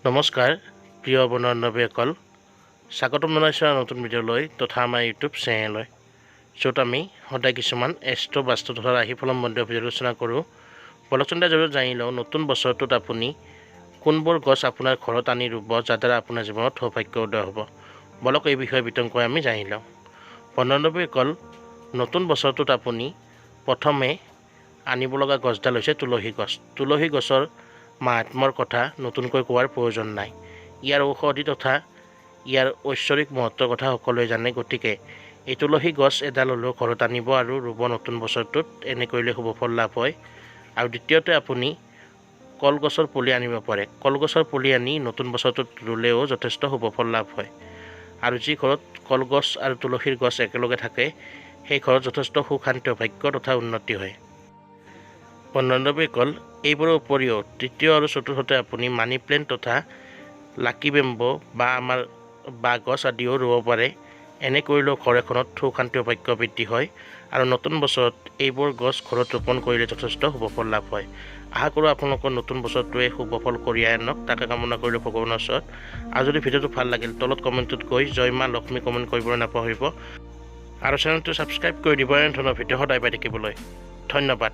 নমস্কাৰ প্ৰিয় বন্ধুবান্ধৱীসকল, স্বাগতম জনাইছোঁ নতুন ভিডিঅ'লৈ তথা আমাৰ ইউটিউব চেনেললৈ, য'ত আমি সদায় কিছুমান এষ্ট্ৰ বাস্তু তথা ৰাশিফল সম্বন্ধীয় ভিডিঅ' আলোচনা কৰোঁ। বলকচোন জৰিয়তে জানি লওঁ নতুন বছৰটোত আপুনি কোনবোৰ গছ আপোনাৰ ঘৰত আনি ৰুব, যাৰ দ্বাৰা আপোনাৰ জীৱনত সৌভাগ্য উদয় হ'ব। বলক এই বিষয়ে বিতংকৈ আমি জানি লওঁ। বন্ধুবান্ধৱীসকল, নতুন বছৰটোত আপুনি প্ৰথমে আনিব লগা গছডাল হৈছে তুলসী গছ। তুলসী গছৰ মাহাত্ম্যৰ কথা নতুনকৈ কোৱাৰ প্ৰয়োজন নাই। ইয়াৰ ঔষধি তথা ইয়াৰ ঐশ্বৰিক মহত্বৰ কথা সকলোৱে জানে। গতিকে এই তুলসী গছ এডাল হ'লেও ঘৰত আনিব আৰু ৰুব নতুন বছৰটোত। এনে কৰিলে শুভ ফল লাভ হয়। আৰু দ্বিতীয়তে আপুনি কলগছৰ পুলি আনিব পাৰে। কলগছৰ পুলি আনি নতুন বছৰটোত ৰুলেও যথেষ্ট শুভ ফল লাভ হয়। আৰু যি ঘৰত কলগছ আৰু তুলসীৰ গছ একেলগে থাকে, সেই ঘৰত যথেষ্ট সুখ শান্তি ভাগ্য তথা উন্নতি হয়। বন্ধুবান্ধৱীসকল, এইবোৰৰ উপৰিও তৃতীয় আৰু চতুৰ্থতে আপুনি মানি প্লেণ্ট তথা লাকি বেম্বো বা আমাৰ বাঁহগছ আদিও ৰুব পাৰে। এনে কৰিলেও ঘৰ এখনত সুখ শান্তি ভাগ্য বৃদ্ধি হয়। আৰু নতুন বছৰত এইবোৰ গছ ঘৰত ৰোপণ কৰিলে যথেষ্ট শুভ ফল লাভ হয়। আশা কৰোঁ আপোনালোকৰ নতুন বছৰটোৱে শুভ ফল কঢ়িয়াই আনক, তাকে কামনা কৰিলোঁ ভগৱানৰ ওচৰত। আৰু যদি ভিডিঅ'টো ভাল লাগিল তলত কমেণ্টত গৈ জয় মা লক্ষ্মী কমেণ্ট কৰিবলৈ নাপাহৰিব। আৰু চেনেলটো ছাবস্ক্ৰাইব কৰি দিব, এনে ধৰণৰ ভিডিঅ' সদায় পাই থাকিবলৈ। ধন্যবাদ।